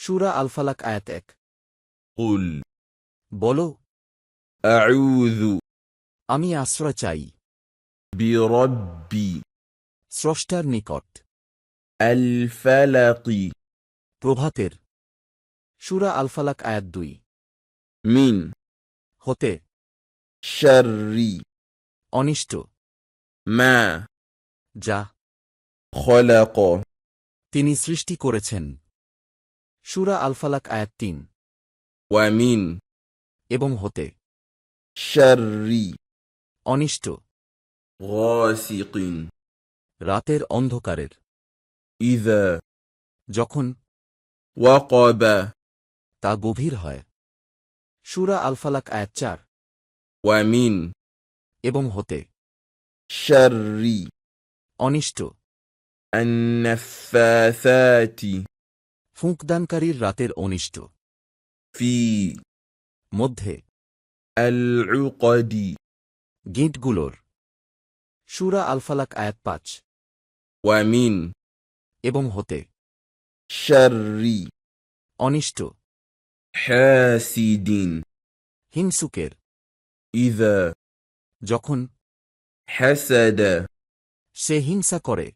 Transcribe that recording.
সূরা আল ফালাক আয়াত 1। قل বলো, أعوذ আমি আশ্রয় চাই برب স্রষ্টার নিকট الفلق প্রভাতের। সূরা আল ফালাক আয়াত 2। من হতে شر অনিষ্ট ما যা خلق তিনি সৃষ্টি করেছেন। সূরা আল ফালাক আয়াত 3। ومن এবং হতে شر অনিষ্ট غاسق রাতের অন্ধকারের إذا যখন وقب তা গভীর হয়। সূরা আল ফালাক আয়াত 4। ومن এবং হতে شر অনিষ্ট النفاثات ফুঁকদানকারীর রাতের অনিষ্ট في মধ্যে العقد গিঁটগুলোর। সূরা আল ফালাক আয়াত 5। ومن এবং হতে شر অনিষ্ট حاسد হিংসুকের إذا যখন حسد সে হিংসা করে।